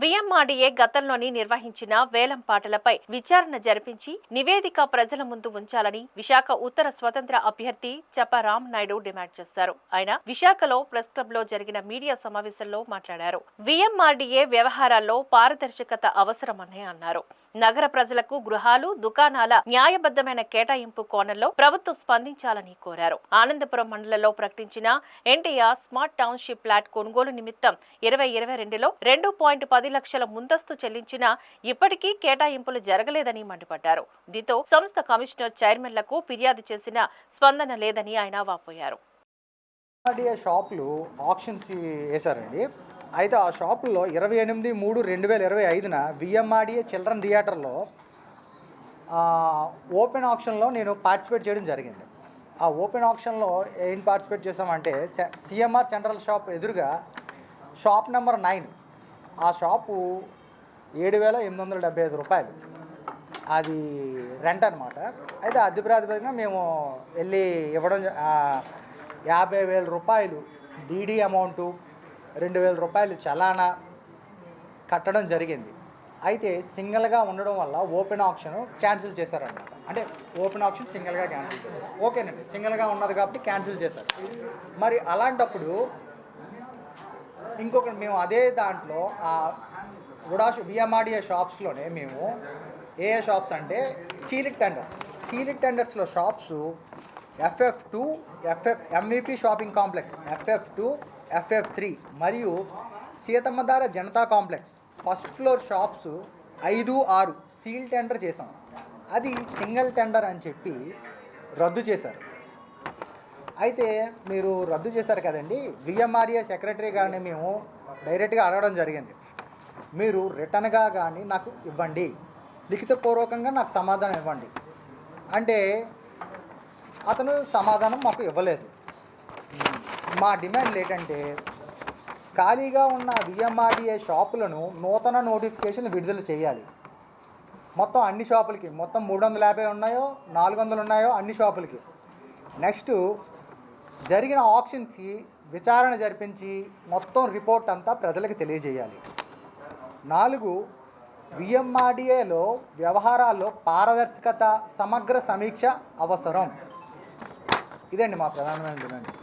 VMRDA గతంలోని నిర్వహించిన వేలం పాటలపై విచారణ జరిపించి నివేదిక ప్రజల ముందు ఉంచాలని విశాఖ ఉత్తర స్వతంత్ర అభ్యర్థి చప రామ్ నాయుడు డిమాండ్ చేశారు. ఆయన విశాఖలో ప్రెస్ క్లబ్ లో జరిగిన మీడియా సమావేశంలో మాట్లాడారు. విఎంఆర్డీఏ వ్యవహారాల్లో పారదర్శకత అవసరమని అన్నారు. నగర ప్రజలకు గృహాలు, దుకాణాల న్యాయబద్ధమైన కేటాయింపు కోణంలో ప్రభుత్వం స్పందించాలని కోరారు. ఆనందపురం మండలంలో ప్రకటించిన ఎన్టీఆర్ స్మార్ట్ టౌన్షిప్ ప్లాట్ కొనుగోలు నిమిత్తం 2022లో 2.10 లక్షల ముందస్తు చెల్లించినా ఇప్పటికీ కేటాయింపులు జరగలేదని మండిపడ్డారు. దీంతో సంస్థ కమిషనర్ చైర్మన్లకు ఫిర్యాదు చేసినా స్పందన లేదని ఆయన వాపోయారు. షాపులు ఆక్షన్స్ వేశారండి. అయితే ఆ షాపుల్లో 28/3/2025న విఎంఆర్డీఏ చిల్డ్రన్ థియేటర్లో ఓపెన్ ఆక్షన్లో నేను పార్టిసిపేట్ చేయడం జరిగింది. ఆ ఓపెన్ ఆక్షన్లో ఏం పార్టిసిపేట్ చేసామంటే సిఎంఆర్ సెంట్రల్ షాప్ ఎదురుగా షాప్ నెంబర్ 9 ఆ షాపు 7,875 రూపాయలు అది రెంట్ అనమాట. అయితే అద్దె ప్రాతిపదికన మేము వెళ్ళి ఇవ్వడం 50,000 రూపాయలు డీడీ అమౌంటు, 2,000 రూపాయలు చలానా కట్టడం జరిగింది. అయితే సింగిల్గా ఉండడం వల్ల ఓపెన్ ఆప్షన్ క్యాన్సిల్ చేశారన్నమాట. అంటే ఓపెన్ ఆప్షన్ సింగిల్గా క్యాన్సిల్ చేశారు. ఓకేనండి, సింగిల్గా ఉన్నది కాబట్టి క్యాన్సిల్ చేశారు. మరి అలాంటప్పుడు ఇంకొకటి మేము అదే దాంట్లో విఎంఆర్డీఏ షాప్స్లోనే మేము ఏ షాప్స్ అంటే సీలింగ్ టెండర్స్లో shops FF2 MVP shopping complex, FF2 FF3 మరియు Seethammadhara Janata complex first floor shops 5, 6 seal tender చేసాం. అది సింగిల్ టెండర్ అని చెప్పి రద్దు చేశారు. అయితే మీరు రద్దు చేశారు కదండి, విఎంఆర్ఏ సెక్రటరీ గారిని మేము డైరెక్ట్గా అడగడం జరిగింది. మీరు రిటర్న్గా కానీ నాకు ఇవ్వండి, లిఖితపూర్వకంగా నాకు సమాధానం ఇవ్వండి అంటే అతను సమాధానం మాకు ఇవ్వలేదు. మా డిమాండ్ ఏంటంటే ఖాళీగా ఉన్న విఎంఆర్డీఏ షాపులను నూతన నోటిఫికేషన్ విడుదల చేయాలి. మొత్తం అన్ని షాపులకి, మొత్తం 350 ఉన్నాయో 400 ఉన్నాయో అన్ని షాపులకి. నెక్స్ట్ జరిగిన ఆక్షన్స్కి విచారణ జరిపించి మొత్తం రిపోర్ట్ అంతా ప్రజలకు తెలియజేయాలి. 4 విఎంఆర్డీఏలో వ్యవహారాల్లో పారదర్శకత, సమగ్ర సమీక్ష అవసరం. ఇదండి మా ప్రధానమైన డిమాండ్.